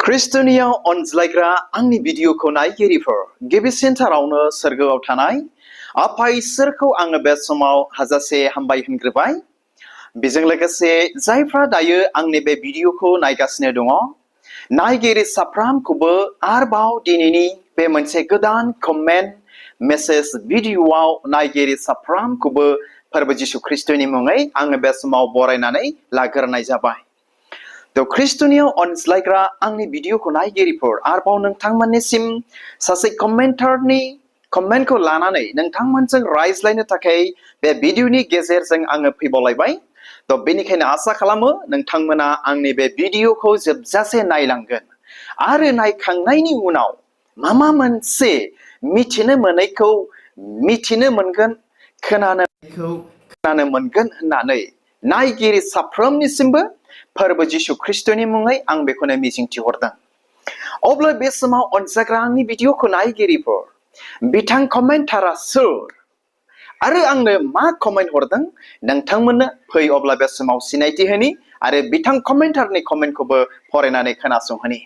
ख्रिस्टनियाव अनज्लायग्रा आंनि भिडिअखौ नायगिरिफोर गिबिसिनथारावनो सोरगोआव थानाय आफा इसोरखौ आङो बे समाव हाजासे हामबाय होनग्रोबाय। बेजों लोगोसे जायफ्रा दायो आंनि बे भिडिअखौ नायगासिनो दङ नायगिरि साफ्रामखौबो आरोबाव दिनैनि बे मोनसे गोदान कमेन्ट मेसेज भिडिअआव नायगिरि साफ्रामखौबो फोरबो जिसु ख्रिस्टनि मुङै आङो बे समाव बरायनानै लाग्रोनाय जाबाय। थ' ख्रिस्टनियाव अनज्लायग्रा आंनि भिडिअखौ नायगिरिफोर आरोबाव नोंथांमोननिसिम सासे कमेन्टारनि कमेन्टखौ लानानै नोंथांमोनजों रायज्लायनो थाखाय बे भिडिअनि गेजेरजों आङो फैबावलायबाय। थ' बेनिखायनो आसा खालामो नोंथांमोना आंनि बे भिडिअखौ जोबजासे नायलांगोन आरो नायखांनायनि उनाव माबा मोनसे मिथिनो मोनैखौ मिथिनो मोनगोन, खोनानो मोनगोन होननानै नायगिरि साफ्रोमनिसिमबो फोरबो जिसु ख्रिस्टनि मुङै आं बेखौनो मिजिंथिहरदों। अब्ला बे समाव अनजाग्रा आंनि भिडिअखौ नायगिरिफोर बिथां कमेन्टारा सोर आरो आंनो मा कमेन्ट हरदों नोंथांमोननो फै अब्ला बे समाव सिनायथि होनि आरो बिथां कमेन्टारनि कमेन्टखौबो फरायनानै खोनासंहोनि।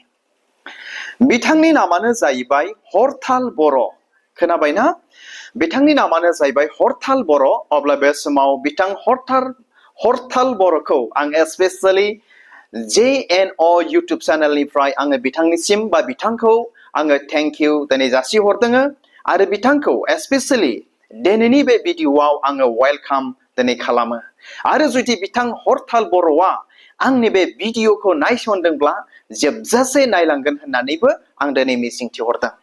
बिथांनि नामानो जाहैबाय हरताल बर'। खोनाबायना? बिथांनि नामानो जाहैबाय हरताल बर'। अब्ला बे समाव बिथां हरताल बर'खौ आं स्पेशली jno इउटुब चेनेलनिफ्राय आङो बिथांनिसिम बा बिथांखौ आङो थेंक इउ दिनै जासिहरदों आरो बिथांखौ स्पेशली दिनैनि बे भिडिअआव आङो वेलकाम दिनै खालामो। आरो जुदि बिथां हरताल बर'आ आंनि बे भिडिअखौ नायसनदोंब्ला जोबजासे नायलांगोन होननानैबो आं दिनै मिजिंथिहरदों।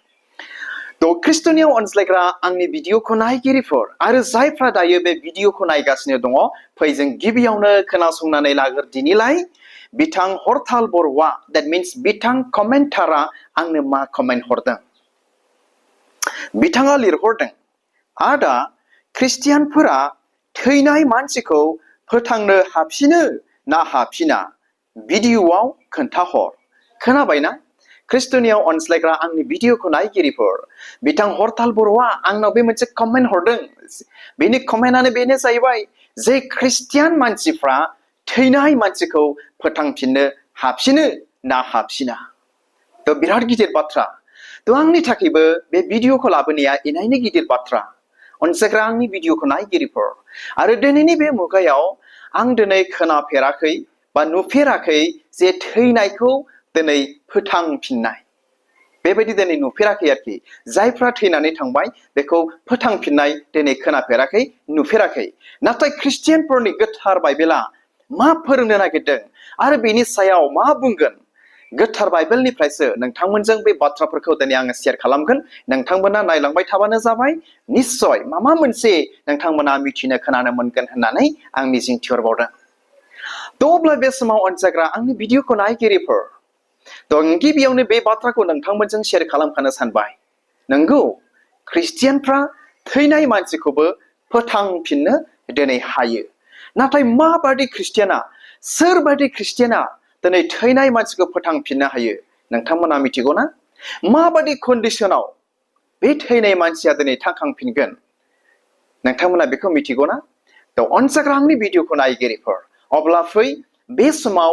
थ' ख्रिस्टनियाव अनज्लायग्रा आंनि भिडिअखौ नायगिरिफोर आरो जायफ्रा दायो बे भिडिअखौ नायगासिनो दङ फै जों गिबियावनो खोनासंनानै लाग्रोदिनिलाय बिथां हरताल बर'आ that means बिथां कमेन्टारा आंनो मा कमेन्ट हरदों। बिथाङा लिरहरदों, आदा ख्रिस्टियानफोरा थैनाय मानसिखौ फोथांनो हाबफिनो ना हाबफिना भिडिअआव खोन्थाहर। खोनाबायना? ख्रिस्टनियाव अनज्लायग्रा आंनि भिडिअखौ नायगिरिफोर बिथां हरताल बर'आ आंनाव बे मोनसे कमेन्ट हरदों। बेनि कमेन्टआनो बेनो जाहैबाय जे ख्रिस्टियान मानसिफ्रा थैनाय मानसिखौ फोथांफिननो हाबफिनो ना हाबफिना। थ' बिराद गिदिर बाथ्रा। थ' आंनि थाखायबो बे भिडिअखौ लाबोनाया इनायनो गिदिर बाथ्रा। अनसायग्रा आंनि भिडिअखौ नायगिरिफोर आरो दिनैनि बे मुगायाव आं दिनै खोनाफेराखै बा नुफेराखै जे थैनायखौ दिनै फोथांफिननाय बेबायदि दिनै नुफेराखै आरोखि। जायफ्रा थैनानै थांबाय बेखौ फोथांफिननाय दिनै खोनाफेराखै, नुफेराखै। नाथाय ख्रिस्टियानफोरनि गोथार बाइबेला मा फोरोंनो नागिरदों आरो बेनि सायाव मा बुंगोन गोथार बाइबेलनिफ्रायसो नोंथांमोनजों बे बाथ्राफोरखौ दिनै आङो शेयार खालामगोन। नोंथांमोना नायलांबाय थाबानो जाबाय। निस्सय माबा मोनसे नोंथांमोना मिथिनो खोनानो मोनगोन होननानै आं मिजिंथिहरबावदों। थ' अब्ला बे समाव अनसायग्रा आंनि भिडिअखौ नायगिरिफोर थ' गिबियावनो बे बाथ्राखौ नोंथांमोनजों शेयार खालामखानो सानबाय। नंगौ ख्रिस्टियानफ्रा थैनाय मानसिखौबो फोथांफिननो दिनै हायो। नाथाय माबादि ख्रिस्टियाना, सोरबादि ख्रिस्टियाना दिनै थैनाय मानसिखौ फोथांफिननो हायो नोंथांमोना मिथिगौ ना? माबादि कन्डिशनाव बे थैनाय मानसिया दिनै थांखांफिनगोन नोंथांमोना बेखौ मिथिगौ ना? थ' अनसायग्रा आंनि भिडिअखौ नायगिरिफोर अब्ला फै बे समाव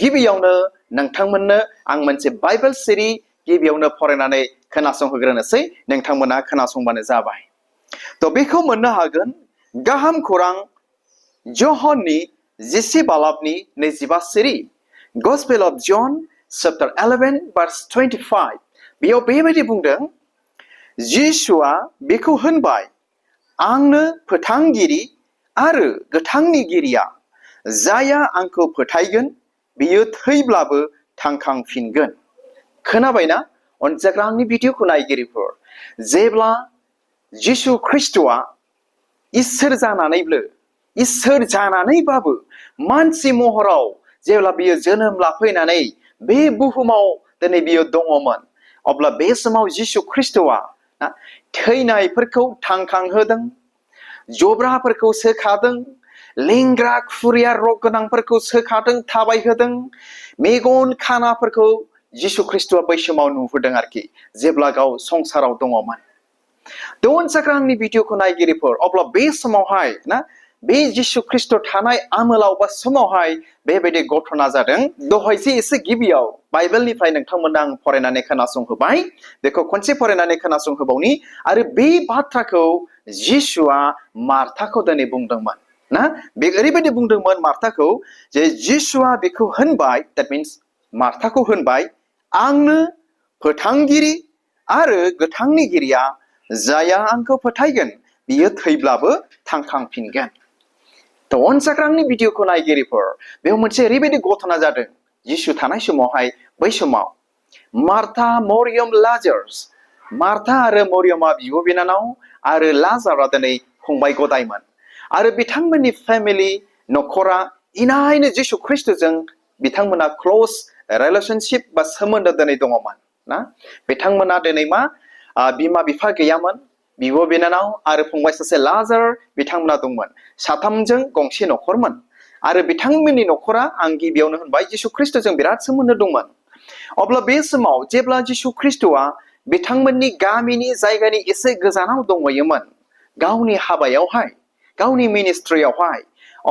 गिबियावनो नोंथांमोननो आं मोनसे बाइबेल सिरि गिबियावनो फरायनानै खोनासंहोग्रोनोसै। नोंथांमोना खोनासंबानो जाबाय। थ' बेखौ मोननो हागोन गाहाम खौरां ज'हननि 10 बालाबनि 25 सिरि गस्पेल अफ जन चैप्टार 11 verse 25 बेयाव बेबायदि बुंदों, जिसुआ बेखौ होनबाय, आंनो फोथांगिरि आरो गोथांनिगिरिया जाया आंखौ फोथायगोन बियो थैब्लाबो थांखांफिनगोन। खोनाबायना? अनजाग्रा आंनि भिडिअखौ नायगिरिफोर जेब्ला जिसु ख्रिस्ट'आ इसोर जानानैबाबो मानसि महराव जेब्ला बियो जोनोम लाफैनानै बे बुहुमाव दिनै बियो दङमोन अब्ला बे समाव जिसु ख्रिस्ट'आ थैनायफोरखौ थांखांहोदों, जब्राफोरखौ सोखादों, लेंग्रा खुरिया रग गोनांफोरखौ सोखादों, थाबायहोदों, मेगन खानाफोरखौ जिसु ख्रिस्ट'आ बै समाव नुहोदों आरोखि जेब्ला गाव संसाराव दङमोन। थ' अनसायग्रा आंनि भिडिअखौ नायगिरिफोर अब्ला बे समावहाय बे जिसु ख्रिस्ट' थानाय आमोलाव बा समावहाय बेबायदि घटना जादों। दहायसो एसे गिबियाव बाइबेलनिफ्राय नोंथांमोननो आं फरायनानै खोनासंहोबाय बेखौ खनसे फरायनानै खोनासंहोबावनि आरो बे बाथ्राखौ जिसुआ मार्ताखौ दिनै बुंदोंमोन ना बे ओरैबायदि बुंदोंमोन मार्ताखौ जे जिसुआ बेखौ होनबाय that means मार्ताखौ होनबाय आंनो फोथांगिरि आरो गोथांनिगिरिया जाया आंखौ फोथायगोन बियो थैब्लाबो थांखांफिनगोन थ' अनसाग्रांनि भिडिअखौ नायगिरिफोर बेयाव मोनसे ओरैबायदि घटना जादों जिसु थानाय समावहाय बै समाव मार्ता मरियम लाजार्स मार्ता आरो मरियमा बिब' बिनानाव आरो लाजारआ दिनै फंबाय गदायमोन आरो बिथांमोननि फेमिलि न'खरा इनायनो जिसु ख्रिस्टजों बिथांमोना क्ल'ज रिलेशनशिप बा सोमोन्दो दिनै दङमोन ना बिथांमोना दिनै मा बिमा बिफा गैयामोन बिब' बिनानाव आरो फंबाय सासे लाजार बिथांमोना दंमोन साथामजों गंसे न'खरमोन आरो बिथांमोननि न'खरा आं गिबियावनो होनबाय जिसु ख्रिस्टजों बिराद सोमोन्दो दंमोन अब्ला बे समाव जेब्ला जिसु ख्रिस्टआ बिथांमोननि गामिनि जायगानि एसे गोजानाव दंहैयोमोन गावनि हाबायावहाय गावनि मिनिस्ट्रियावहाय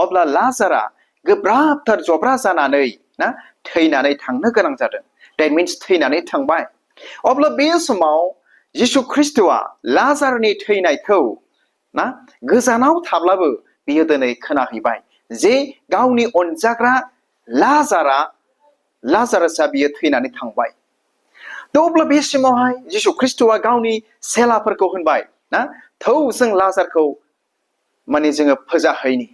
अब्ला लाजारआ गोब्राबथार जब्रा जानानै ना थैनानै थांनो गोनां जादों that means थैनानै थांबाय अब्ला बे समाव जिसु ख्रिस्टआ लाजारनि थैनायखौ ना गोजानाव थाब्लाबो बियो दिनै खोनाहैबाय जे गावनि अनजाग्रा लाजारसआ बियो थैनानै थांबाय थ' अब्ला बे समावहाय जिसु ख्रिस्टआ गावनि सेलाफोरखौ होनबाय ना थौ जों लाजारखौ माने जोङो फोजाहैनि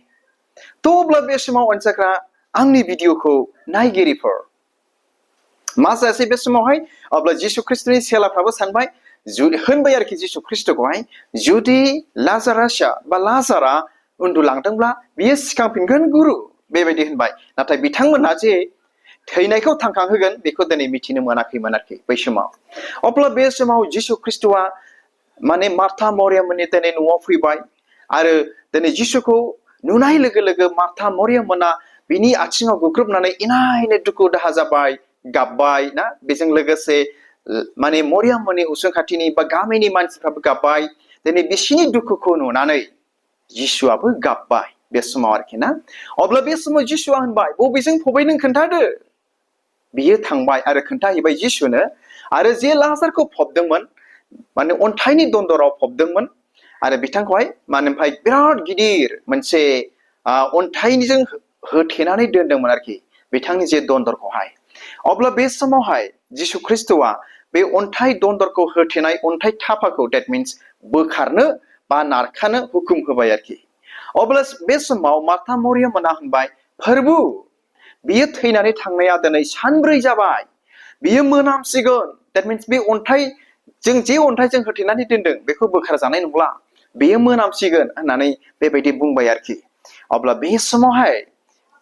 थ' अब्ला बे समाव अनजाग्रा आंनि भिडिअखौ नायगिरिफोर मा जायासै बे समावहाय अब्ला जिसु ख्रिस्टनि सेलाफ्राबो सानबाय होनबाय आरोखि जिसु ख्रिस्टखौहाय जुदि लाजारा उन्दुलांदोंब्ला बियो सिखांफिनगोन गुरु बेबायदि होनबाय नाथाय बिथांमोना जे थैनायखौ थांखांहोगोन बेखौ दिनै मिथिनो मोनाखैमोन आरोखि बै समाव अब्ला बे समाव जिसु ख्रिस्टआ माने मार्ता मरियममोननि दिनै न'आव फैबाय आरो दिनै जिसुखौ नुनाय लोगो लोगो मार्ता मरियममोना बिनि आथिङाव गुग्रुबनानै इनायनो दुखु दाहा जाबाय गाबबाय ना बेजों लोगोसे माने मरियममोननि उसुं खाथिनि बा गामिनि मानसिफ्राबो गाबबाय दिनै बिसिनि दुखुखौ नुनानै जिसुआबो गाबबाय बे समाव आरोखि ना अब्ला बे समाव जिसुआ होनबाय बबेजों फबै नों खोन्थादो बियो थांबाय आरो खोन्थाहैबाय जिसुनो आरो जे लाजारखौ फबदोंमोन माने अन्थाइनि दन्दराव फबदोंमोन आरो बिथांखौहाय माने ओमफ्राय बिराद गिदिर मोनसे अन्थाइजों होथेनानै दोनदोंमोन आरोखि बिथांनि जे दन्दरखौहाय अब्ला बे समावहाय जिसु ख्रिस्टआ बे अन्थाइ दन्दरखौ होथेनाय अन्थाइ थाफाखौ that means बोखारनो बा नारखानो हुकुम होबाय आरोखि अब्ला बे समाव मार्ता मरियममोना होनबाय फोरबु बियो थैनानै थांनाया दिनै सानब्रै जाबाय बियो मोनामसिगोन that means बे अन्थाइजों जे अन्थाइजों होथेनानै दोनदों बेखौ बोखारजानाय नंला बेयो मोनामसिगोन होननानै बेबायदि बुंबाय आरोखि अब्ला बे समावहाय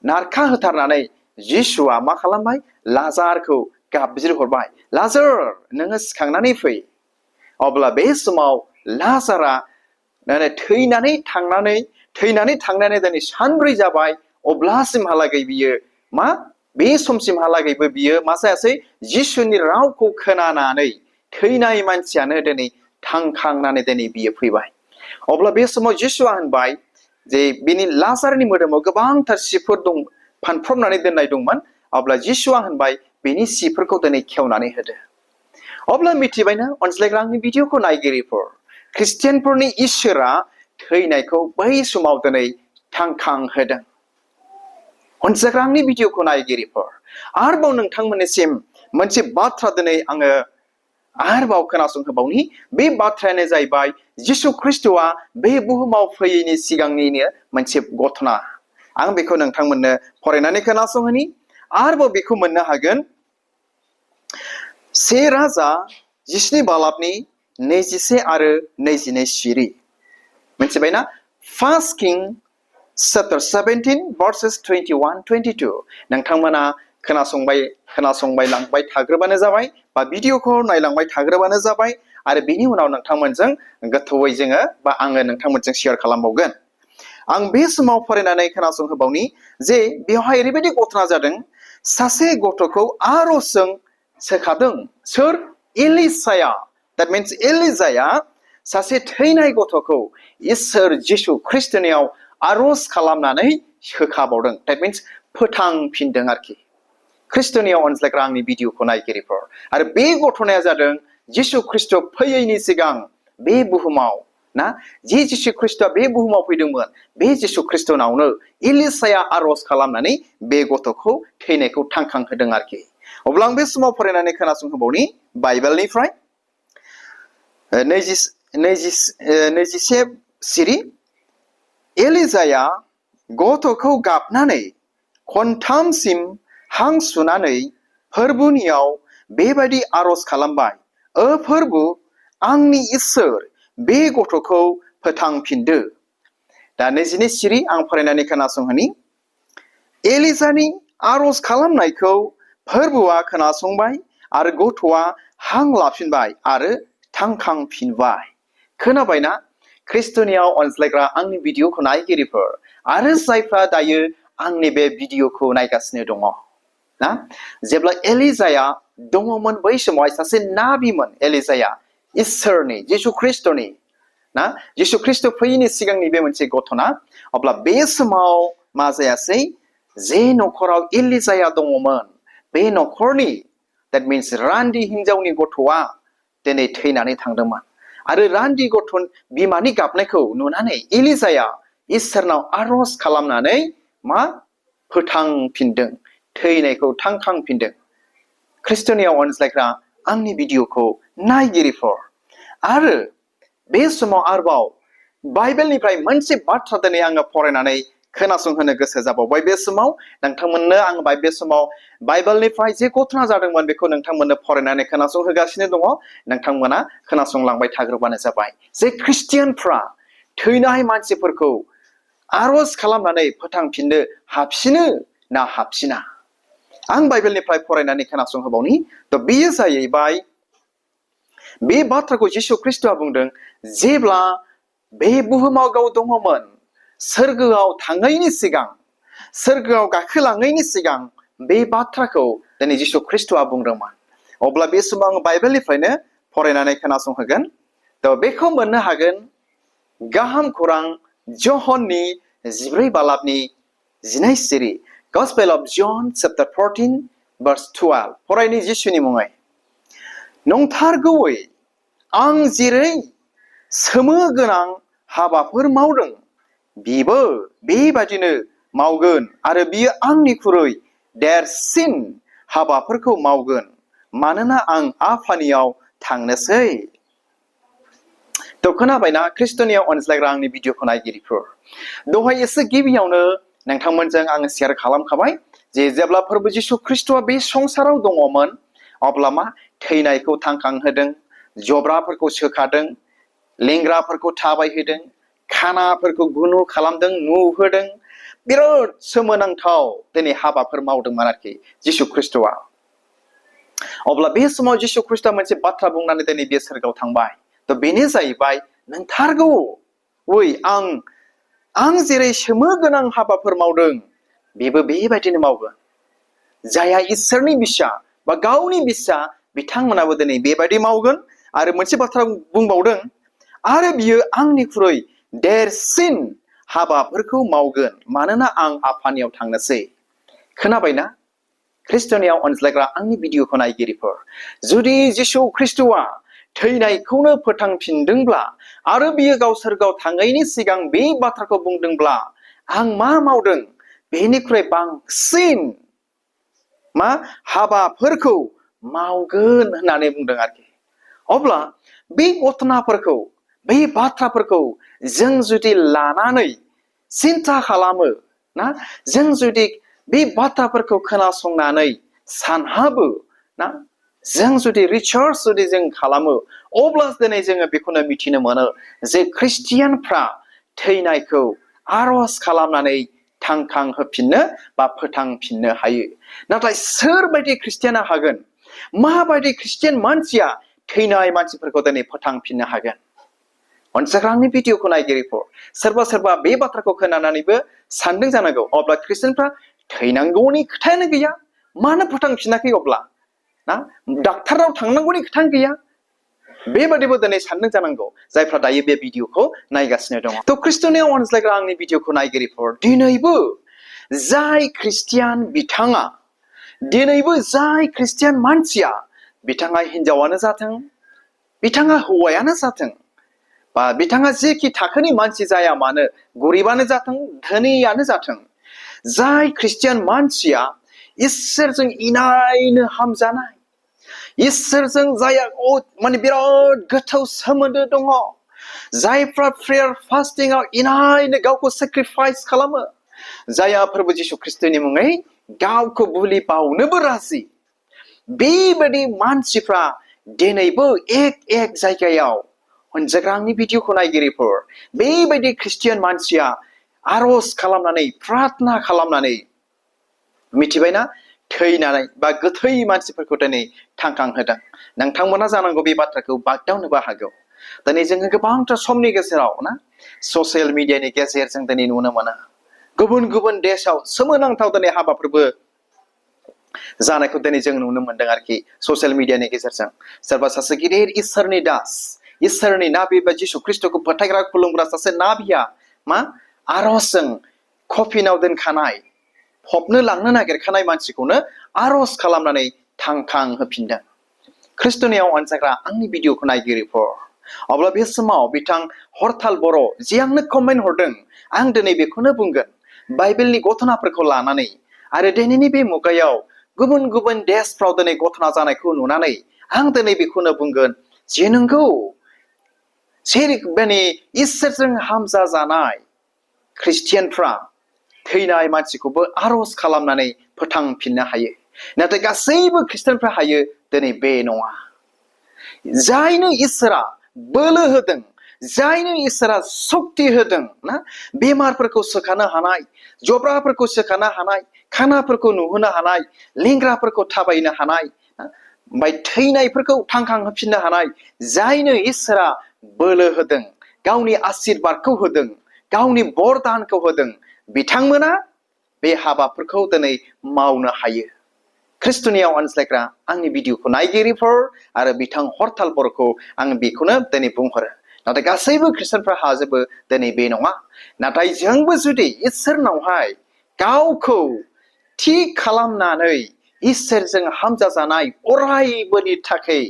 नारखा होथारनानै जिसुआ मा खालामबाय लाजारखौ गाबज्रिहरबाय लाजार नोङो सिखांनानै फै अब्ला बे समाव लाजारा थैनानै थांनानै दिनै सानब्रै जाबाय अब्लासिमहालागै बियो मा बे समसिमहालागैबो बियो मा जायासै जिसुनि रावखौ खोनानानै थैनाय मानसियानो दिनै थांखांनानै दिनै बियो फैबाय अब्ला बे समाव जिसुआ होनबाय जे बिनि लाजारनि मोदोमाव गोबांथार सिफोर दं फानफ्रबनानै दोननाय दंमोन अब्ला जिसुआ होनबाय बेनि सिफोरखौ दिनै खेवनानै होदो अब्ला मिथिबायना अनज्लायग्रा आंनि भिडिअखौ नायगिरिफोर ख्रिस्टियानफोरनि इसोरा थैनायखौ बै समाव दिनै थांखांहोदों अनज्लायग्रा आंनि भिडिअखौ नायगिरिफोर आरोबाव नोंथांमोननिसिम मोनसे बाथ्रा दिनै आङो आरोबाव खोनासंहोबावनि बे बाथ्रायानो जाहैबाय जिसु ख्रिस्टआ बे बुहुमाव फैयैनि सिगांनिनो मोनसे घटना आं बेखौ नोंथांमोननो फरायनानै खोनासंहोनि आरोबाव बेखौ मोननो हागोन से राजा 17 बालाबनि 21 आरो 22 सिरि मिथिबायना फार्स्ट किं chapter 17 verses 21-22 नोंथांमोना खोनासंबाय लांबाय थाग्रोबानो जाबाय बा भिडिअखौ नायलांबाय थाग्रोबानो जाबाय आरो बेनि उनाव नोंथांमोनजों गोथौयै जोङो बा आङो नोंथांमोनजों शेयार खालामबावगोन आं बे समाव फरायनानै खोनासंहोबावनि जे बेवहाय ओरैबायदि घटना जादों सासे गथ'खौ आरजजों सोखादों सोर एलिसाया that means एलिजाया सासे थैनाय गथ'खौ इसोर जिसु ख्रिस्टनियाव आरज खालामनानै सोखाबावदों that means फोथांफिनदों आरोखि ख्रिस्ट'नियाव अनज्लायग्रा आंनि भिडिअखौ नायगिरिफोर आरो बे घटनाया जादों जिसु ख्रिस्ट' फैयैनि सिगां बे बुहुमाव ना जे जिसु ख्रिस्ट'आ बे बुहुमाव फैदोंमोन बे जिसु ख्रिस्ट'नावनो एलिसाया आर'ज खालामनानै बे गथ'खौ थैनायखौ थांखांहोदों आरोखि अब्ला आं बे समाव फरायनानै खोनासंहोबावनि बाइबेलनिफ्राय 21 सिरि एलिजाया गथ'खौ गाबनानै खनथामसिम हां सुनानै फोरबुनियाव बेबायदि आर'ज खालामबाय फोरबु आंनि इसोर बे गथ'खौ फोथांफिनदो दा 22 सिरि आं फरायनानै खोनासंहोनि एलिजानि आर'ज खालामनायखौ फोरबुआ खोनासंबाय आरो गथ'आ हां लाफिनबाय आरो थांखांफिनबाय खोनाबायना ख्रिस्ट'नियाव अनज्लायग्रा आंनि भिडिअखौ नायगिरिफोर आरो जायफ्रा दायो आंनि बे भिडिअखौ नायगासिनो दङ ना जेब्ला एलिजाया दङमोन बै समाव सासे नाबिमोन एलिजाया इसोरनि जिसु ख्रिस्ट'नि ना जिसु ख्रिस्ट' फैयैनि सिगांनि बे मोनसे घटना अब्ला बे समाव मा जायासै जे न'खराव एलिजाया दङमोन बे न'खरनि that means रान्दि हिनजावनि गथ'आ दिनै थैनानै थांदोंमोन आरो रान्दि गथ' बिमानि गाबनायखौ नुनानै एलिजाया इसोरनाव आर'ज खालामनानै मा फोथांफिनदों थैनायखौ थांखांफिनदों ख्रिस्ट'नियाव अनज्लायग्रा आंनि भिडिअखौ नायगिरिफोर आरो बे समाव आरोबाव बाइबेलनिफ्राय मोनसे बाथ्रा दिनै आङो फरायनानै खोनासंहोनो गोसो जाबावबाय बे समाव नोंथांमोननो आं बे समाव बाइबेलनिफ्राय जे घटना जादोंमोन बेखौ नोंथांमोननो फरायनानै खोनासंहोगासिनो दङ नोंथांमोना खोनासंलांबाय थाग्रोबानो जाबाय जे ख्रिस्टियानफ्रा थैनाय मानसिफोरखौ आर'ज खालामनानै फोथांफिननो हाबसिनो ना हाबसिना आं बाइबेलनिफ्राय फरायनानै खोनासंहोबावनि थ' बेयो जाहैबाय बे बाथ्राखौ जिसु ख्रिस्ट'आ बुंदों जेब्ला बे बुहुमाव गाव दङमोन सोरगोआव थाङैनि सिगां सोरगोआव गाखोलाङैनि सिगां बे बाथ्राखौ दिनै जिसु ख्रिस्ट'आ बुंदोंमोन अब्ला बे समाव आं बाइबेलनिफ्रायनो फरायनानै खोनासंहोगोन थ' बेखौ मोननो हागोन गाहाम खौरां जहननि 14 बालाबनि 19 सिरि Gospel of John chapter 14 verse 12 फरायनि जिसुनि मुङै नंथारगौयै आं जेरै सोमो गोनां हाबाफोर मावदों बिबो बेबादिनो मावगोन आरो बियो आंनिख्रुइ देरसिन हाबाफोरखौ मावगोन मानोना आं आफानियाव थांनोसै थ' खोनाबायना ख्रिस्ट'नियाव अनज्लायग्रा आंनि भिडिअखौ नायगिरिफोर दहाय एसे गिबियावनो नोंथांमोनजों आङो शेयार खालामखाबाय जे जेब्ला फोरबो जिसु ख्रिस्ट'आ बे संसाराव दङमोन अब्ला मा थैनायखौ थांखांहोदों जब्राफोरखौ सोखादों लेंग्राफोरखौ थाबायहोदों खानाफोरखौ गुनु खालामदों नुहोदों बिराद सोमोनांथाव दिनै हाबाफोर मावदोंमोन आरोखि जिसु ख्रिस्ट'आ अब्ला बे समाव जिसु ख्रिस्ट'आ मोनसे बाथ्रा बुंनानै दिनै बे सोरगोआव थांबाय थ' बेनो जाहैबाय नोंथारगौ ओइ आं जेरै सोमो गोनां हाबाफोर मावदों बेबो बेबायदिनो मावगोन जायहा इसोरनि बिसा बा गावनि बिसा बिथांमोनाबो दिनै बेबायदि मावगोन आरो मोनसे बाथ्रा बुंबावदों आरो बियो आंनिख्रुइ देरसिन हाबाफोरखौ मावगोन मानोना आं आफानियाव थांनोसै खोनाबायना ख्रिस्ट'नियाव अनज्लायग्रा आंनि भिडिअखौ नायगिरिफोर जुदि जिसु ख्रिस्ट'आ थैनायखौनो फोथांफिनदोंब्ला आरो बियो गावसोरगाव थाङैनि सिगां बे बाथ्राखौ बुंदोंब्ला आं मा मावदों बेनिख्रुइ बांसिन मा हाबाफोरखौ मावगोन होननानै बुंदों आरोखि अब्ला बे घटनाफोरखौ बे बाथ्राफोरखौ जों जुदि लानानै सिन्था खालामो ना जों जुदि बे बाथ्राफोरखौ खोनासंनानै सानहाबो ना जों जुदि रिसार्च जुदि जों खालामो अब्ला दिनै जोङो बेखौनो मिथिनो मोनो जे ख्रिस्टियानफ्रा थैनायखौ आर'ज खालामनानै थांखांहोफिननो बा फोथांफिननो हायो नाथाय सोरबायदि ख्रिस्टियाना हागोन माबायदि ख्रिस्टियान मानसिया थैनाय मानसिफोरखौ दिनै फोथांफिननो हागोन अनसायग्रा आंनि भिडिअखौ नायगिरिफोर सोरबा बे बाथ्राखौ खोनानानैबो सानदों जानांगौ अब्ला ख्रिस्टियानफ्रा थैनांगौनि खोथायानो गैया मानो फोथांफिनाखै अब्ला ना डाक्टारनाव थांनांगौनि खोथा गैया बेबादिबो दिनै सानदों जानांगौ जायफ्रा दायो बे भिडिअखौ नायगासिनो दङ थ' ख्रिस्ट'नियाव अनज्लायग्रा आंनि भिडिअखौ नायगिरिफोर दिनैबो जाय ख्रिस्टियान बिथाङा दिनैबो जाय ख्रिस्टियान मानसिया बिथाङा हिनजावानो जाथों बिथाङा हौवायानो जाथों बा बिथाङा जेखि थाखोनि मानसि जाया मानो गरिबानो जाथों धोनियानो जाथों जाय ख्रिस्टियान मानसिया इसोरजों इनायनो हामजानाय इसोरजों जाया माने बिराद गोथौ सोमोन्दो दङ जायफ्रा प्रेयार फास्टिंआव इनायनो गावखौ सेक्रिफाइस खालामो जाया प्रभु जिशु ख्रिस्टनि मुङै गावखौ बुलि बावनोबो राजि बेबायदि मानसिफ्रा दिनैबो एक जायगायाव होनजाग्रांनि भिडिअखौ नायगिरिफोर बेबायदि ख्रिस्टियान मानसिया आरज खालामनानै प्रार्थना खालामनानै मिथिबायना थैनानै बा गोथै मानसिफोरखौ दिनै थांखांहोदों नोंथांमोना जानांगौ बे बाथ्राखौ बागदावनोबो हागौ दिनै जोङो गोबांथार समनि गेजेराव ना ससियेल मिडियानि गेजेरजों दिनै नुनो मोनो गुबुन गुबुन देशाव सोमोनांथाव दिनै हाबाफोरबो जानायखौ दिनै जों नुनो मोनदों आरोखि ससियेल मिडियानि गेजेरजों सोरबा सासे गिदिर इसोरनि दास इसोरनि नाबि बा जिशु ख्रिस्टखौ फोथायग्रा खुलुमग्रा सासे नाबिया मा आरजजों कफिनाव दोनखानाय फबनो लांनो नागिरखानाय मानसिखौनो आरज खालामनानै थांखां होफिनदों ख्रिस्टनियाव अनसायग्रा आंनि भिडिअखौ नायगिरिफोर अब्ला बे समाव बिथां हरताल बर' जि आंनो कमेन्ट हरदों आं दिनै बेखौनो बुंगोन बाइबेलनि घटनाफोरखौ लानानै आरो दिनैनि बे मुगायाव गुबुन गुबुन देशफ्राव दिनै घटना जानायखौ नुनानै आं दिनै बेखौनो बुंगोन जे नंगौ माने इसोरजों हामजा जानाय ख्रिस्टियानफ्रा थैनाय मानसिखौबो आरज खालामनानै फोथांफिननो हायो नाथाय गासैबो ख्रिस्टियानफ्रा हायो दिनै बे नङा जायनो इसोरा बोलो होदों जायनो इसोरा शक्ति होदों ना बेमारफोरखौ सोखानो हानाय जब्राफोरखौ सोखानो हानाय खानाफोरखौ नुहोनो हानाय लेंग्राफोरखौ थाबायनो हानाय ओमफ्राय थैनायफोरखौ थांखां होफिननो हानाय जायनो इसोरा बोलो होदों गावनि आशीर्बादखौ होदों गावनि बरदानखौ होदों बिथांमोना बे हाबाफोरखौ दिनै मावनो हायो ख्रिस्टनियाव अनसायग्रा आंनि भिडिअखौ नायगिरिफोर आरो बिथां हरताल बर'खौ आं बेखौनो दिनै बुंहरो नाथाय गासैबो ख्रिस्टियानफ्रा हाजोबो दिनै बे नङा नाथाय जोंबो जुदि इसोरनावहाय गावखौ थि खालामनानै इसोरजों हामजाजानाय अरायबोनि थाखाय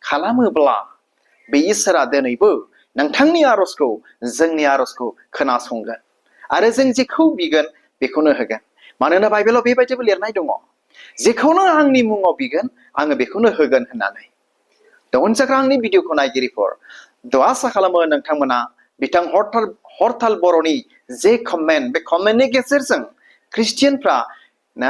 खालामोब्ला बे इसोरा दिनैबो नोंथांनि आरजखौ जोंनि आरजखौ खोनासंगोन आरो जों जेखौ बिगोन बेखौनो होगोन मानोना बाइबेलाव बेबायदिबो लिरनाय दङ जेखौनो आंनि मुङाव बिगोन आङो बेखौनो होगोन होननानै अनसायग्रा आंनि भिडिअखौ नायगिरिफोर आसा खालामो नोंथांमोना बिथां हरताल बर'नि जे कमेन्ट बे कमेन्टनि गेजेरजों ख्रिस्टियानफ्रा ना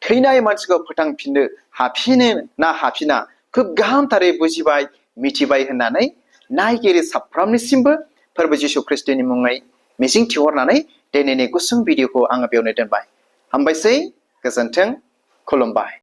थैनाय मानसिखौ फोथांफिननो हाफिनो ना हाफिना खोब गाहामथारै बुजिबाय मिथिबाय होननानै नायगिरि साफ्रोमनिसिमबो फोरबो जिशु ख्रिस्टनि मुङै मिजिं थिहरनानै दिनैनि गुसुं भिडिअखौ आङो बेयावनो दोनबाय हामबायसै गोजोन्थों खुलुमबाय